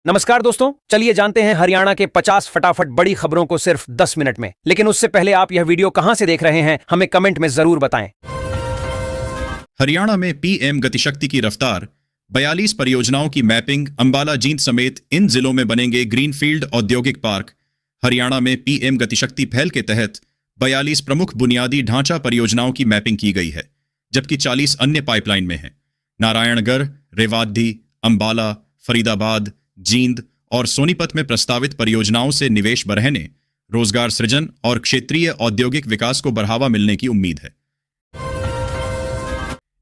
नमस्कार दोस्तों, चलिए जानते हैं हरियाणा के 50 फटाफट बड़ी खबरों को सिर्फ 10 मिनट में। लेकिन उससे पहले आप यह वीडियो कहां से देख रहे हैं, हमें कमेंट में जरूर बताएं। हरियाणा में पीएम गतिशक्ति की रफ्तार, 42 परियोजनाओं की मैपिंग, अंबाला जींद समेत इन जिलों में बनेंगे ग्रीनफील्ड औद्योगिक पार्क। हरियाणा में पीएम गतिशक्ति पहल के तहत 42 प्रमुख बुनियादी ढांचा परियोजनाओं की मैपिंग की गई है, जबकि 40 अन्य पाइपलाइन में हैं। नारायणगढ़, रेवाड़ी, अंबाला, फरीदाबाद, जींद और सोनीपत में प्रस्तावित परियोजनाओं से निवेश बढ़ने, रोजगार सृजन और क्षेत्रीय औद्योगिक विकास को बढ़ावा मिलने की उम्मीद है।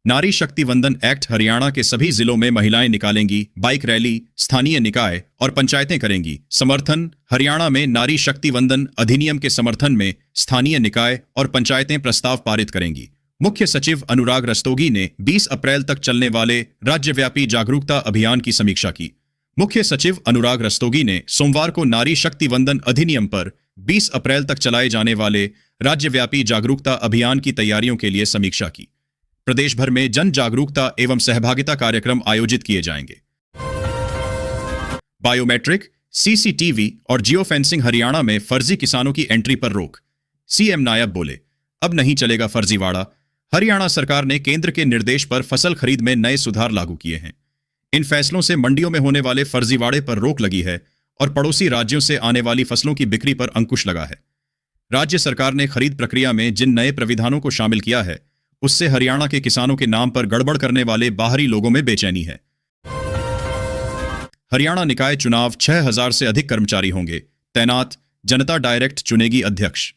नारी शक्ति वंदन एक्ट, हरियाणा के सभी जिलों में महिलाएं निकालेंगी बाइक रैली, स्थानीय निकाय और पंचायतें करेंगी समर्थन। हरियाणा में नारी शक्ति वंदन अधिनियम के समर्थन में स्थानीय निकाय और पंचायतें प्रस्ताव पारित करेंगी। मुख्य सचिव अनुराग रस्तोगी ने 20 अप्रैल तक चलने वाले राज्यव्यापी जागरूकता अभियान की समीक्षा की। मुख्य सचिव अनुराग रस्तोगी ने सोमवार को नारी शक्ति वंदन अधिनियम पर 20 अप्रैल तक चलाए जाने वाले राज्यव्यापी जागरूकता अभियान की तैयारियों के लिए समीक्षा की। प्रदेश भर में जन जागरूकता एवं सहभागिता कार्यक्रम आयोजित किए जाएंगे। बायोमेट्रिक, सीसीटीवी और जियो फेंसिंग, हरियाणा में फर्जी किसानों की एंट्री पर रोक। सीएम नायब बोले, अब नहीं चलेगा फर्जीवाड़ा। हरियाणा सरकार ने केंद्र के निर्देश पर फसल खरीद में नए सुधार लागू किए हैं। इन फैसलों से मंडियों में होने वाले फर्जीवाड़े पर रोक लगी है और पड़ोसी राज्यों से आने वाली फसलों की बिक्री पर अंकुश लगा है। राज्य सरकार ने खरीद प्रक्रिया में जिन नए प्राविधानों को शामिल किया है, उससे हरियाणा के किसानों के नाम पर गड़बड़ करने वाले बाहरी लोगों में बेचैनी है। हरियाणा निकाय चुनाव, 6000 से अधिक कर्मचारी होंगे तैनात, जनता डायरेक्ट चुनेगी अध्यक्ष।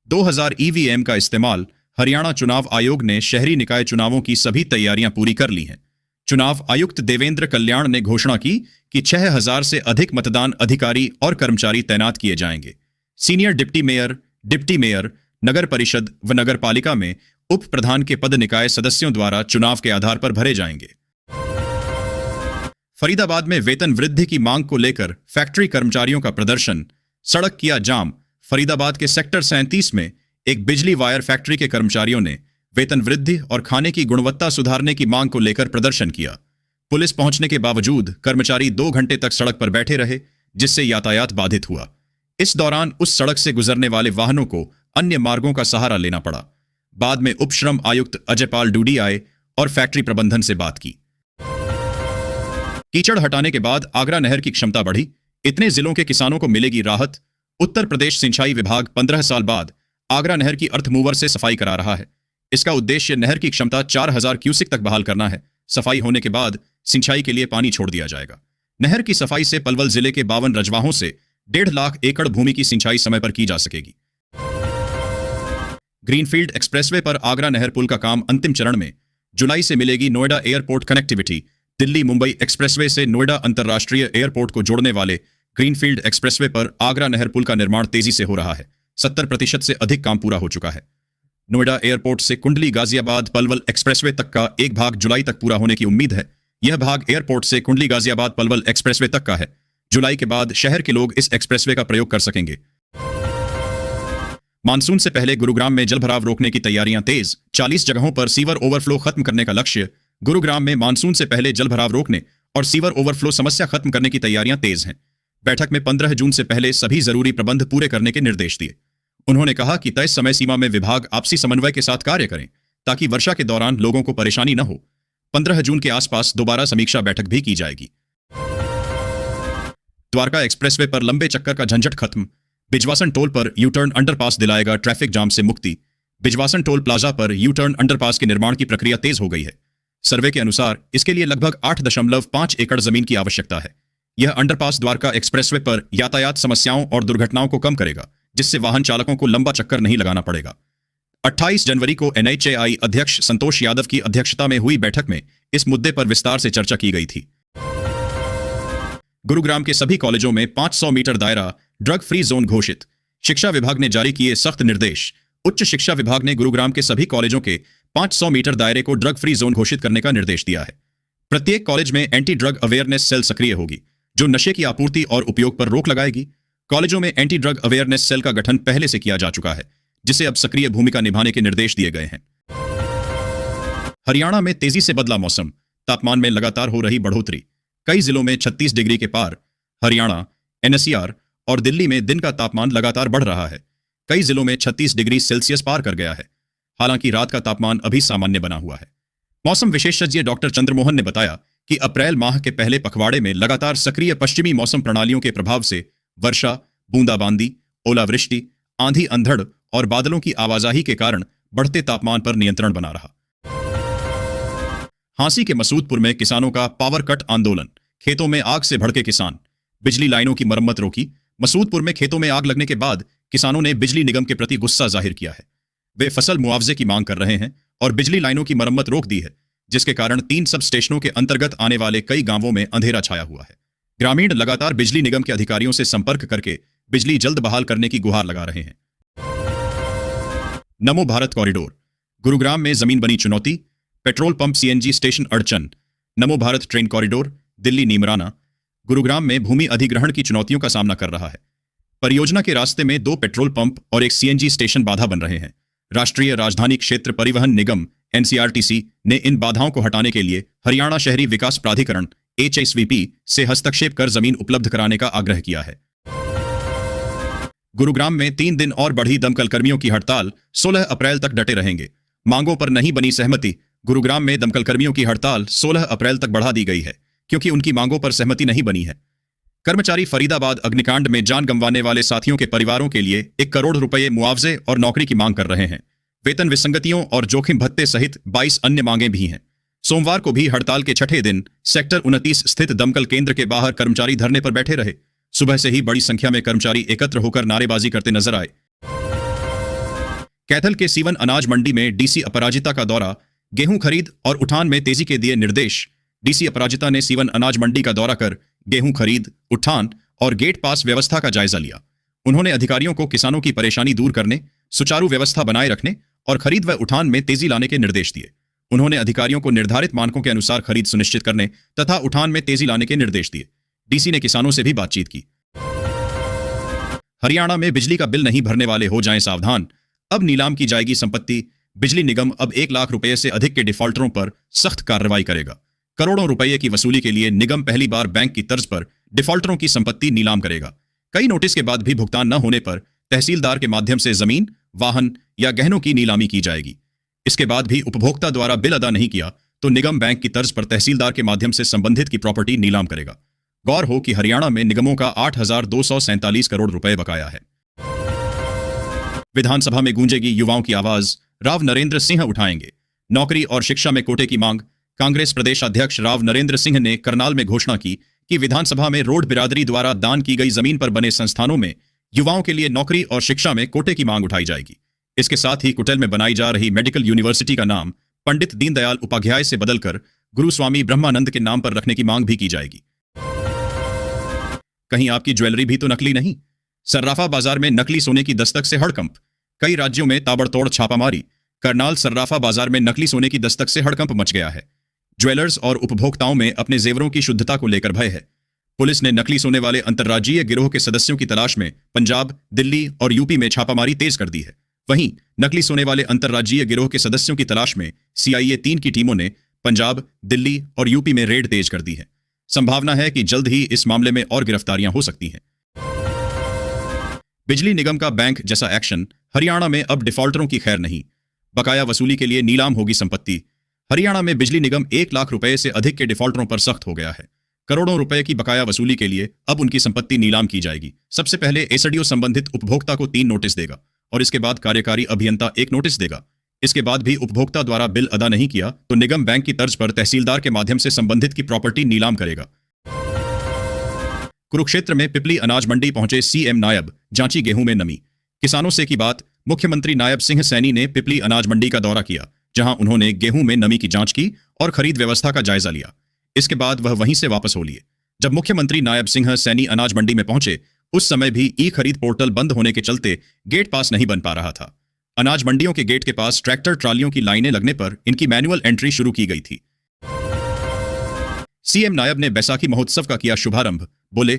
2000 ईवीएम का इस्तेमाल, हरियाणा चुनाव आयोग ने शहरी निकाय चुनावों की सभी तैयारियां पूरी कर ली हैं। चुनाव आयुक्त देवेंद्र कल्याण ने घोषणा की कि 6000 से अधिक मतदान अधिकारी और कर्मचारी तैनात किए जाएंगे। सीनियर डिप्टी मेयर, नगर परिषद व नगर पालिका में उप प्रधान के पद निकाय सदस्यों द्वारा चुनाव के आधार पर भरे जाएंगे। फरीदाबाद में वेतन वृद्धि की मांग को लेकर फैक्ट्री कर्मचारियों का प्रदर्शन, सड़क किया जाम। फरीदाबाद के सेक्टर 37 में एक बिजली वायर फैक्ट्री के कर्मचारियों ने वेतन वृद्धि और खाने की गुणवत्ता सुधारने की मांग को लेकर प्रदर्शन किया। पुलिस पहुंचने के बावजूद कर्मचारी 2 घंटे तक सड़क पर बैठे रहे, जिससे यातायात बाधित हुआ। इस दौरान उस सड़क से गुजरने वाले वाहनों को अन्य मार्गों का सहारा लेना पड़ा। बाद में उपश्रम आयुक्त अजयपाल डूडी आए और फैक्ट्री प्रबंधन से बात की। कीचड़ हटाने के बाद आगरा नहर की क्षमता बढ़ी, इतने जिलों के किसानों को मिलेगी राहत। उत्तर प्रदेश सिंचाई विभाग 15 साल बाद आगरा नहर की अर्थमूवर से सफाई करा रहा है। इसका उद्देश्य नहर की क्षमता 4000 क्यूसिक तक बहाल करना है। सफाई होने के बाद सिंचाई के लिए पानी छोड़ दिया जाएगा। नहर की सफाई से पलवल जिले के 52 रजवाहों से 1.5 लाख एकड़ भूमि की सिंचाई समय पर की जा सकेगी। ग्रीनफील्ड एक्सप्रेसवे पर आगरा नहर पुल का काम अंतिम चरण में, जुलाई से मिलेगी Noida airport connectivity. Delhi Mumbai expressway से नोएडा अंतर्राष्ट्रीय एयरपोर्ट को जोड़ने वाले ग्रीनफील्ड एक्सप्रेसवे पर आगरा नहर पुल का निर्माण तेजी से हो रहा है। 70% से अधिक काम पूरा हो चुका है। नोएडा एयरपोर्ट से कुंडली गाजियाबाद पलवल एक्सप्रेसवे तक का एक भाग जुलाई तक पूरा होने की उम्मीद है। यह भाग एयरपोर्ट से कुंडली गाजियाबाद पलवल एक्सप्रेसवे तक का है। जुलाई के बाद शहर के लोग इस एक्सप्रेसवे का प्रयोग कर सकेंगे। मानसून से पहले गुरुग्राम में जलभराव रोकने की तैयारियां तेज, 40 जगहों पर सीवर ओवरफ्लो खत्म करने का लक्ष्य। गुरुग्राम में मानसून से पहले जलभराव रोकने और सीवर ओवरफ्लो समस्या खत्म करने की तैयारियां तेज हैं। बैठक में 15 जून से पहले सभी जरूरी प्रबंध पूरे करने के निर्देश दिए। उन्होंने कहा कि तय समय सीमा में विभाग आपसी समन्वय के साथ कार्य करें ताकि वर्षा के दौरान लोगों को परेशानी न हो। 15 जून के आसपास दोबारा समीक्षा बैठक भी की जाएगी। द्वारका एक्सप्रेसवे पर लंबे चक्कर का झंझट खत्म, बिजवासन टोल पर यू टर्न अंडरपास दिलाएगा ट्रैफिक जाम से मुक्ति। बिजवासन टोल प्लाजा पर यू टर्न अंडरपास के निर्माण की प्रक्रिया तेज हो गई है। सर्वे के अनुसार इसके लिए लगभग 8.5 एकड़ जमीन की आवश्यकता है। यह अंडरपास द्वारका एक्सप्रेसवे पर यातायात समस्याओं और दुर्घटनाओं को कम करेगा, जिससे वाहन चालकों को लंबा चक्कर नहीं लगाना पड़ेगा। 28 जनवरी को NHAI अध्यक्ष संतोष यादव की अध्यक्षता में हुई बैठक में इस मुद्दे पर विस्तार से चर्चा की गई थी। गुरुग्राम के सभी कॉलेजों में 500 मीटर दायरा ड्रग फ्री जोन घोषित, शिक्षा विभाग ने जारी किए सख्त निर्देश। उच्च शिक्षा विभाग ने गुरुग्राम के सभी कॉलेजों के 500 मीटर दायरे को ड्रग फ्री जोन घोषित करने का निर्देश दिया है। प्रत्येक कॉलेज में एंटी ड्रग अवेयरनेस सेल सक्रिय होगी, जो नशे की आपूर्ति और उपयोग पर रोक लगाएगी। कॉलेजों में एंटी ड्रग अवेयरनेस सेल का गठन पहले से किया जा चुका है, जिसे अब सक्रिय भूमिका निभाने के निर्देश दिए गए हैं। हरियाणा में तेजी से बदला मौसम, तापमान में लगातार हो रही बढ़ोतरी, कई जिलों में 36 डिग्री के पार। हरियाणा, एनसीआर और दिल्ली में दिन का तापमान लगातार बढ़ रहा है। कई जिलों में 36 डिग्री सेल्सियस पार कर गया है। हालांकि रात का तापमान अभी सामान्य बना हुआ है। मौसम विशेषज्ञ डॉक्टर चंद्रमोहन ने बताया कि अप्रैल माह के पहले पखवाड़े में लगातार सक्रिय पश्चिमी मौसम प्रणालियों के प्रभाव से वर्षा, बूंदाबांदी, ओलावृष्टि, आंधी अंधड़ और बादलों की आवाजाही के कारण बढ़ते तापमान पर नियंत्रण बना रहा। हांसी के मसूदपुर में किसानों का पावर कट आंदोलन, खेतों में आग से भड़के किसान, बिजली लाइनों की मरम्मत रोकी। मसूदपुर में खेतों में आग लगने के बाद किसानों ने बिजली निगम के प्रति गुस्सा जाहिर किया है। वे फसल मुआवजे की मांग कर रहे हैं और बिजली लाइनों की मरम्मत रोक दी है, जिसके कारण 3 सब स्टेशनों के अंतर्गत आने वाले कई गांवों में अंधेरा छाया हुआ है। ग्रामीण लगातार बिजली निगम के अधिकारियों से संपर्क करके बिजली जल्द बहाल करने की गुहार लगा रहे हैं। नमो भारत कॉरिडोर, गुरुग्राम में जमीन बनी चुनौती, पेट्रोल पंप सीएनजी स्टेशन अड़चन। नमो भारत ट्रेन कॉरिडोर दिल्ली नीमराना, गुरुग्राम में भूमि अधिग्रहण की चुनौतियों का सामना कर रहा है। परियोजना के रास्ते में 2 पेट्रोल पंप और एक सीएनजी स्टेशन बाधा बन रहे हैं। राष्ट्रीय राजधानी क्षेत्र परिवहन निगम एनसीआरटीसी ने इन बाधाओं को हटाने के लिए हरियाणा शहरी विकास प्राधिकरण HSVP से हस्तक्षेप कर जमीन उपलब्ध कराने का आग्रह किया है। गुरुग्राम में 3 दिन और बढ़ी दमकल कर्मियों की हड़ताल, 16 अप्रैल तक डटे रहेंगे। मांगों पर नहीं बनी सहमति। गुरुग्राम में दमकल कर्मियों की हड़ताल 16 अप्रैल तक बढ़ा दी गई है, क्योंकि उनकी मांगों पर सहमति नहीं बनी है। कर्मचारी फरीदाबाद अग्निकांड में जान गंवाने वाले साथियों के परिवारों के लिए 1 करोड़ रुपए मुआवजे और नौकरी की मांग कर रहे हैं। वेतन विसंगतियों और जोखिम भत्ते सहित 22 अन्य मांगें भी हैं। सोमवार को भी हड़ताल के छठे दिन सेक्टर 29 स्थित दमकल केंद्र के बाहर कर्मचारी धरने पर बैठे रहे। सुबह से ही बड़ी संख्या में कर्मचारी एकत्र होकर नारेबाजी करते नजर आए। कैथल के सीवन अनाज मंडी में डीसी अपराजिता का दौरा, गेहूं खरीद और उठान में तेजी के दिए निर्देश। डीसी अपराजिता ने सीवन अनाज मंडी का दौरा कर गेहूं खरीद, उठान और गेट पास व्यवस्था का जायजा लिया। उन्होंने अधिकारियों को किसानों की परेशानी दूर करने, सुचारू व्यवस्था बनाए रखने और खरीद व उठान में तेजी लाने के निर्देश दिए। उन्होंने अधिकारियों को निर्धारित मानकों के अनुसार खरीद सुनिश्चित करने तथा उठान में तेजी लाने के निर्देश दिए। डीसी ने किसानों से भी बातचीत की। हरियाणा में बिजली का बिल नहीं भरने वाले हो जाएं सावधान, अब नीलाम की जाएगी संपत्ति। बिजली निगम अब 1 लाख रुपए से अधिक के डिफॉल्टरों पर सख्त कार्रवाई करेगा। करोड़ों रुपए की वसूली के लिए निगम पहली बार बैंक की तर्ज पर डिफॉल्टरों की संपत्ति नीलाम करेगा। कई नोटिस के बाद भी भुगतान न होने पर तहसीलदार के माध्यम से जमीन, वाहन या गहनों की नीलामी की जाएगी। इसके बाद भी उपभोक्ता द्वारा बिल अदा नहीं किया तो निगम बैंक की तर्ज पर तहसीलदार के माध्यम से संबंधित की प्रॉपर्टी नीलाम करेगा। गौर हो कि हरियाणा में निगमों का 8,247 करोड़ रुपए बकाया है। विधानसभा में गूंजेगी युवाओं की आवाज, राव नरेंद्र सिंह उठाएंगे। नौकरी और शिक्षा में कोटे की मांग। कांग्रेस प्रदेश अध्यक्ष राव नरेंद्र सिंह ने करनाल में घोषणा की कि विधानसभा में रोड बिरादरी द्वारा दान की गई जमीन पर बने संस्थानों में युवाओं के लिए नौकरी और शिक्षा में कोटे की मांग उठाई जाएगी। इसके साथ ही कुटेल में बनाई जा रही मेडिकल यूनिवर्सिटी का नाम पंडित दीनदयाल उपाध्याय से बदलकर गुरु स्वामी ब्रह्मानंद के नाम पर रखने की मांग भी की जाएगी। कहीं आपकी ज्वेलरी भी तो नकली नहीं? सर्राफा बाजार में नकली सोने की दस्तक से हड़कंप। कई राज्यों में ताबड़तोड़ छापामारी। करनाल सर्राफा बाजार में नकली सोने की दस्तक से हड़कंप मच गया है। ज्वेलर्स और उपभोक्ताओं में अपने जेवरों की शुद्धता को लेकर भय है। पुलिस ने नकली सोने वाले अंतर्राज्यीय गिरोह के सदस्यों की तलाश में पंजाब, दिल्ली और यूपी में छापामारी तेज कर दी है। वहीं नकली सोने वाले अंतर्राज्यीय गिरोह के सदस्यों की तलाश में CIA 3 की टीमों ने पंजाब, दिल्ली और यूपी में रेड तेज कर दी है। संभावना है कि जल्द ही इस मामले में और गिरफ्तारियां हो सकती हैं। बिजली निगम का बैंक जैसा एक्शन, हरियाणा में अब डिफॉल्टरों की खैर नहीं। बकाया वसूली के लिए नीलाम होगी संपत्ति। हरियाणा में बिजली निगम 1 लाख रुपए से अधिक के डिफॉल्टरों पर सख्त हो गया है। करोड़ों रुपए की बकाया वसूली के लिए अब उनकी संपत्ति नीलाम की जाएगी। सबसे पहले एसडीओ संबंधित उपभोक्ता को 3 नोटिस देगा और इसके बाद कार्यकारी अभियंता 1 नोटिस देगा। इसके बाद भी उपभोक्ता द्वारा बिल अदा नहीं किया तो निगम बैंक की तर्ज पर तहसीलदार के माध्यम से संबंधित की प्रॉपर्टी नीलाम करेगा। कुरुक्षेत्र में पिपली अनाज मंडी पहुंचे सीएम नायब, जांची गेहूं में नमी। किसानों से की बात। मुख्यमंत्री नायब सिंह सैनी ने पिपली अनाज मंडी का दौरा किया, जहां उन्होंने गेहूं में नमी की जांच की और खरीद व्यवस्था का जायजा लिया। इसके बाद वह वहीं से वापस हो लिए। जब मुख्यमंत्री नायब सिंह सैनी अनाज मंडी में पहुंचे उस समय भी ई खरीद पोर्टल बंद होने के चलते गेट पास नहीं बन पा रहा था। अनाज मंडियों के गेट के पास ट्रैक्टर ट्रालियों की लाइनें लगने पर इनकी मैनुअल एंट्री शुरू की गई थी। सीएम नायब ने बैसाखी महोत्सव का किया शुभारंभ। बोले,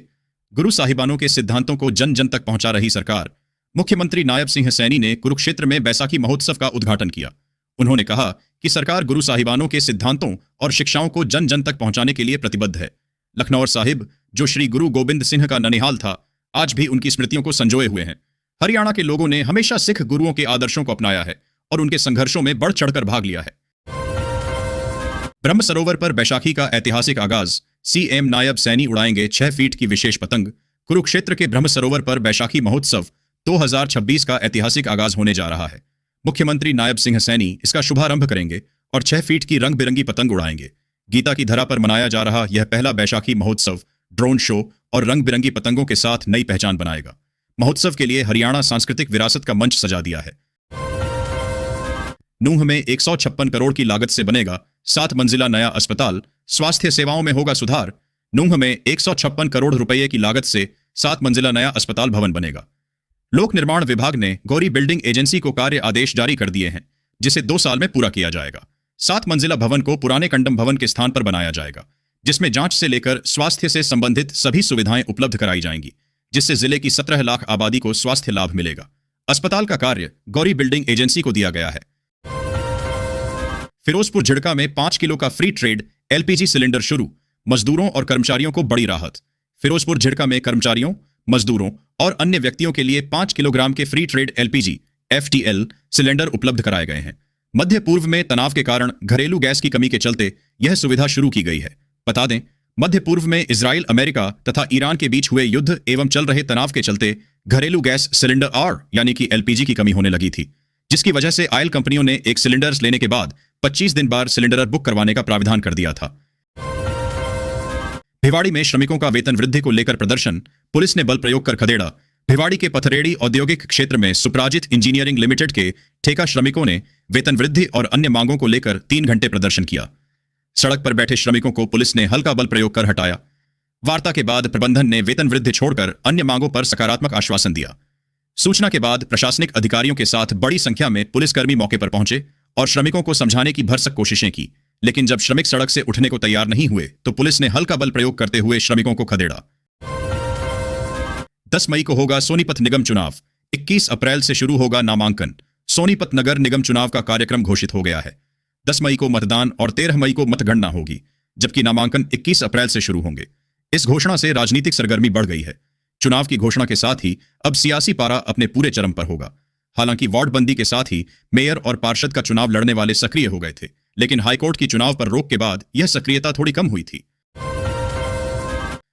गुरु साहिबानों के सिद्धांतों को जन जन तक पहुंचा रही सरकार। मुख्यमंत्री नायब सिंह सैनी ने कुरुक्षेत्र में बैसाखी महोत्सव का उद्घाटन किया। उन्होंने कहा कि सरकार गुरु साहिबानों के सिद्धांतों और शिक्षाओं को जन जन तक पहुंचाने के लिए प्रतिबद्ध है। लखनौर साहिब, जो श्री गुरु गोबिंद सिंह का ननिहाल था, आज भी उनकी स्मृतियों को संजोए हुए हैं। हरियाणा के लोगों ने हमेशा सिख गुरुओं के आदर्शों को अपनाया है और उनके संघर्षों में बढ़ चढ़कर भाग लिया है। ब्रह्म सरोवर पर बैशाखी का ऐतिहासिक आगाज, सीएम नायब सैनी उड़ाएंगे 6 फीट की विशेष पतंग। कुरुक्षेत्र के ब्रह्म सरोवर पर बैशाखी महोत्सव 2026 का ऐतिहासिक आगाज होने जा रहा है। मुख्यमंत्री नायब सिंह सैनी इसका शुभारंभ करेंगे और 6 फीट की रंग बिरंगी पतंग उड़ाएंगे। गीता की धरा पर मनाया जा रहा यह पहला बैशाखी महोत्सव ड्रोन शो और रंग बिरंगी पतंगों के साथ नई पहचान बनाएगा। महोत्सव के लिए हरियाणा सांस्कृतिक विरासत का मंच सजा दिया है। नूंह में 156 करोड़ की लागत से बनेगा 7 मंजिला नया अस्पताल, स्वास्थ्य सेवाओं में होगा सुधार। नूंह में 156 करोड़ रुपए की लागत से 7 मंजिला नया अस्पताल भवन बनेगा। लोक निर्माण विभाग ने गौरी बिल्डिंग एजेंसी को कार्य आदेश जारी कर दिए हैं, जिसे 2 साल में पूरा किया जाएगा। 7 मंजिला भवन को पुराने कंडम भवन के स्थान पर बनाया जाएगा, जिसमें जांच से लेकर स्वास्थ्य से संबंधित सभी सुविधाएं उपलब्ध कराई जाएंगी, जिससे जिले की 17 लाख आबादी को स्वास्थ्य लाभ मिलेगा। अस्पताल का कार्य गौरी बिल्डिंग एजेंसी को दिया गया है। फिरोजपुर झिड़का में 5 किलो का फ्री ट्रेड एलपीजी सिलेंडर शुरू, मजदूरों और कर्मचारियों को बड़ी राहत। फिरोजपुर झिड़का में कर्मचारियों, मजदूरों और अन्य व्यक्तियों के लिए 5 किलोग्राम के free trade LPG FTL cylinder उपलब्ध कराए गए हैं। मध्य पूर्व में तनाव के कारण घरेलू गैस की कमी के चलते यह सुविधा शुरू की गई है। बता दें, मध्य पूर्व में इजराइल, अमेरिका तथा ईरान के बीच हुए युद्ध एवं चल रहे तनाव के चलते घरेलू गैस सिलेंडर आर यानी कि एलपीजी की कमी होने लगी थी, जिसकी वजह से ऑयल कंपनियों ने एक सिलेंडर्स लेने के बाद 25 दिन बाद सिलेंडर बुक करवाने का प्रावधान कर दिया था। भिवाड़ी में श्रमिकों का वेतन वृद्धि को लेकर प्रदर्शन, पुलिस ने बल प्रयोग कर खदेड़ा। भिवाड़ी के पथरेड़ी औद्योगिक क्षेत्र में सुप्राजित इंजीनियरिंग लिमिटेड के ठेका श्रमिकों ने वेतन वृद्धि और अन्य मांगों को लेकर 3 घंटे प्रदर्शन किया। सड़क पर बैठे श्रमिकों को पुलिस ने हल्का बल प्रयोग कर हटाया। वार्ता के बाद प्रबंधन ने वेतन वृद्धि छोड़कर अन्य मांगों पर सकारात्मक आश्वासन दिया। सूचना के बाद प्रशासनिक अधिकारियों के साथ बड़ी संख्या में पुलिसकर्मी मौके पर पहुंचे और श्रमिकों को समझाने की भरसक कोशिशें की, लेकिन जब श्रमिक सड़क से उठने को तैयार नहीं हुए तो पुलिस ने हल्का बल प्रयोग करते हुए श्रमिकों को खदेड़ा। 10 मई को होगा सोनीपत निगम चुनाव, 21 अप्रैल से शुरू होगा नामांकन। सोनीपत नगर निगम चुनाव का कार्यक्रम घोषित हो गया है। 10 मई को मतदान और 13 मई को मतगणना होगी, जबकि नामांकन 21 अप्रैल से शुरू होंगे। इस घोषणा से राजनीतिक सरगर्मी बढ़ गई है। चुनाव की घोषणा के साथ ही अब सियासी पारा अपने पूरे चरम पर होगा। हालांकि वार्ड बंदी के साथ ही मेयर और पार्षद का चुनाव लड़ने वाले सक्रिय हो गए थे, लेकिन हाईकोर्ट की चुनाव पर रोक के बाद यह सक्रियता थोड़ी कम हुई थी।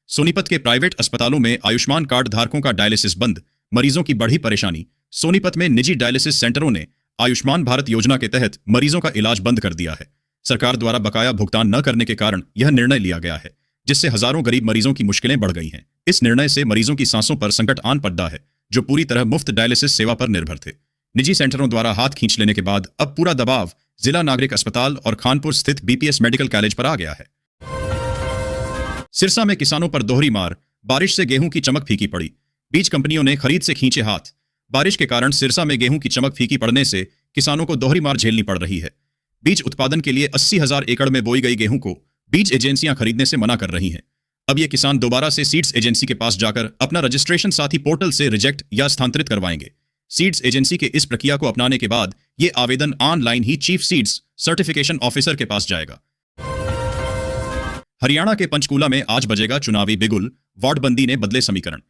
सोनीपत के प्राइवेट अस्पतालों में आयुष्मान कार्ड धारकों का डायलिसिस बंद, मरीजों की बढ़ी परेशानी। सोनीपत में निजी डायलिसिस सेंटरों ने आयुष्मान भारत योजना के तहत मरीजों का इलाज बंद कर दिया है। सरकार द्वारा बकाया भुगतान न करने के कारण यह निर्णय लिया गया है, जिससे हजारों गरीब मरीजों की मुश्किलें बढ़ गई हैं। इस निर्णय से मरीजों की सांसों पर संकट आन पड़ा है, जो पूरी तरह मुफ्त डायलिसिस सेवा पर निर्भर थे। निजी सेंटरों द्वारा हाथ खींच लेने के बाद अब पूरा दबाव जिला नागरिक अस्पताल और खानपुर स्थित बीपीएस मेडिकल कॉलेज पर आ गया है। सिरसा में किसानों पर दोहरी मार, बारिश से गेहूं की चमक फीकी पड़ी। बीज कंपनियों ने खरीद से खींचे हाथ। बारिश के कारण सिरसा में गेहूं की चमक फीकी पड़ने से किसानों को दोहरी मार झेलनी पड़ रही है। बीज उत्पादन के लिए 80,000 एकड़ में बोई गई गेहूं को बीज एजेंसियां खरीदने से मना कर रही हैं। अब ये किसान दोबारा से सीड्स एजेंसी के पास जाकर अपना रजिस्ट्रेशन साथी पोर्टल से रिजेक्ट या स्थानांतरित करवाएंगे। सीड्स एजेंसी के इस प्रक्रिया को अपनाने के बाद ये आवेदन ऑनलाइन ही चीफ सीड्स सर्टिफिकेशन ऑफिसर के पास जाएगा। हरियाणा के पंचकूला में आज बजेगा चुनावी बिगुल, वार्ड बंदी ने बदले समीकरण।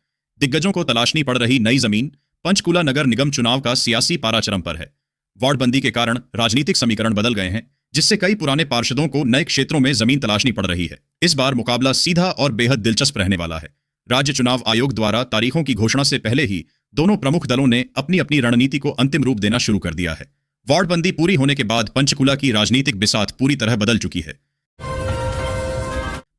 दिग्गजों को तलाशनी पड़ रही नई जमीन, पंचकूला नगर निगम चुनाव का सियासी पारा चरम पर है। वार्ड बंदी के कारण राजनीतिक समीकरण बदल गए हैं, जिससे कई पुराने पार्षदों को नए क्षेत्रों में जमीन तलाशनी पड़ रही है। इस बार मुकाबला सीधा और बेहद दिलचस्प रहने वाला है। राज्य चुनाव आयोग द्वारा तारीखों की घोषणा से पहले ही दोनों प्रमुख दलों ने अपनी अपनी रणनीति को अंतिम रूप देना शुरू कर दिया है। वार्ड बंदी पूरी होने के बाद पंचकूला की राजनीतिक बिसात पूरी तरह बदल चुकी है।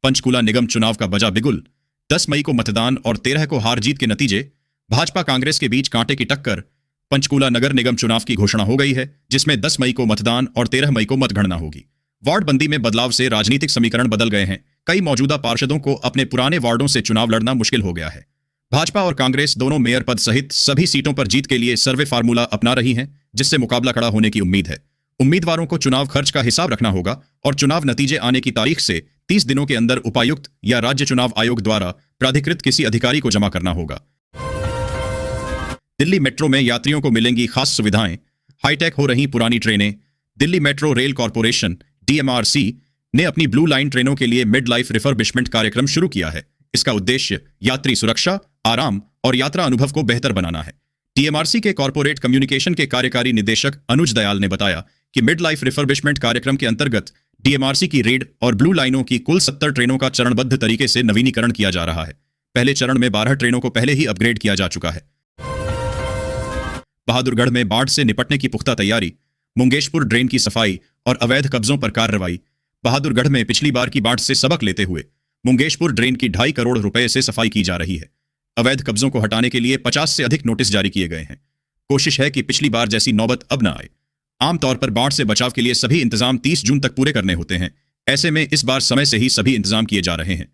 पंचकूला निगम चुनाव का बजा बिगुल, 10 मई को मतदान और 13 को हार जीत के नतीजे। भाजपा कांग्रेस के बीच कांटे की टक्कर। पंचकूला नगर निगम चुनाव की घोषणा हो गई है, जिसमें 10 मई को मतदान और 13 मई को मतगणना होगी। वार्ड बंदी में बदलाव से राजनीतिक समीकरण बदल गए हैं। कई मौजूदा पार्षदों को अपने पुराने वार्डों से चुनाव लड़ना मुश्किल हो गया है। भाजपा और कांग्रेस दोनों मेयर पद सहित सभी सीटों पर जीत के लिए सर्वे फार्मूला अपना रही हैं, जिससे मुकाबला कड़ा होने की उम्मीद है। उम्मीदवारों को चुनाव खर्च का हिसाब रखना होगा और चुनाव नतीजे आने की तारीख से 30 दिनों के अंदर उपायुक्त या राज्य चुनाव आयोग द्वारा प्राधिकृत किसी अधिकारी को जमा करना होगा। दिल्ली मेट्रो में यात्रियों को मिलेंगी खास सुविधाएं, हाईटेक हो रही पुरानी ट्रेनें। Delhi metro rail corporation DMRC ने अपनी ब्लू लाइन ट्रेनों के लिए मिड लाइफ रिफर्बिशमेंट कार्यक्रम शुरू किया है। इसका उद्देश्य यात्री सुरक्षा, आराम और यात्रा अनुभव को बेहतर बनाना है। टीएमआरसी के कॉर्पोरेट कम्युनिकेशन के कार्यकारी निदेशक अनुज दयाल ने बताया कि मिड लाइफ रिफर्बिशमेंट कार्यक्रम के अंतर्गत डीएमआरसी की रेड और ब्लू लाइनों की कुल 70 ट्रेनों का चरणबद्ध तरीके से नवीनीकरण किया जा रहा है। पहले चरण में 12 ट्रेनों को पहले ही अपग्रेड किया जा चुका है। बहादुरगढ़ में बाढ़ से निपटने की पुख्ता तैयारी, मुंगेशपुर ड्रेन की सफाई और अवैध कब्जों पर कार्रवाई। बहादुरगढ़ में पिछली बार की बाढ़ से सबक लेते हुए मुंगेशपुर ड्रेन की 2.5 करोड़ रुपए से सफाई की जा रही है। अवैध कब्जों को हटाने के लिए 50 से अधिक नोटिस जारी किए गए हैं। कोशिश है कि पिछली बार जैसी नौबत अब न आए। आमतौर पर बाढ़ से बचाव के लिए सभी इंतजाम 30 जून तक पूरे करने होते हैं। ऐसे में इस बार समय से ही सभी इंतजाम किए जा रहे हैं।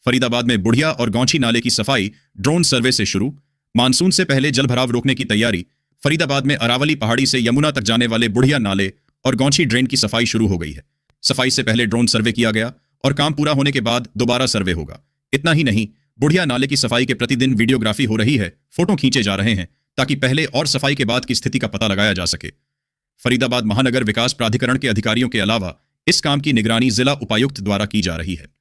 फरीदाबाद में बुढ़िया और गौंची नाले की सफाई ड्रोन सर्वे से शुरू। मानसून से पहले जलभराव रोकने की तैयारी। फरीदाबाद में अरावली पहाड़ी से यमुना तक जाने वाले बुढ़िया नाले और गौंची ड्रेन की सफाई शुरू हो गई है। सफाई से पहले ड्रोन सर्वे किया गया और काम पूरा होने के बाद दोबारा सर्वे होगा। इतना ही नहीं, बुढ़िया नाले की सफाई के प्रतिदिन वीडियोग्राफी हो रही है, फोटो खींचे जा रहे हैं ताकि पहले और सफाई के बाद की स्थिति का पता लगाया जा सके। फरीदाबाद महानगर विकास प्राधिकरण के अधिकारियों के अलावा इस काम की निगरानी जिला उपायुक्त द्वारा की जा रही है।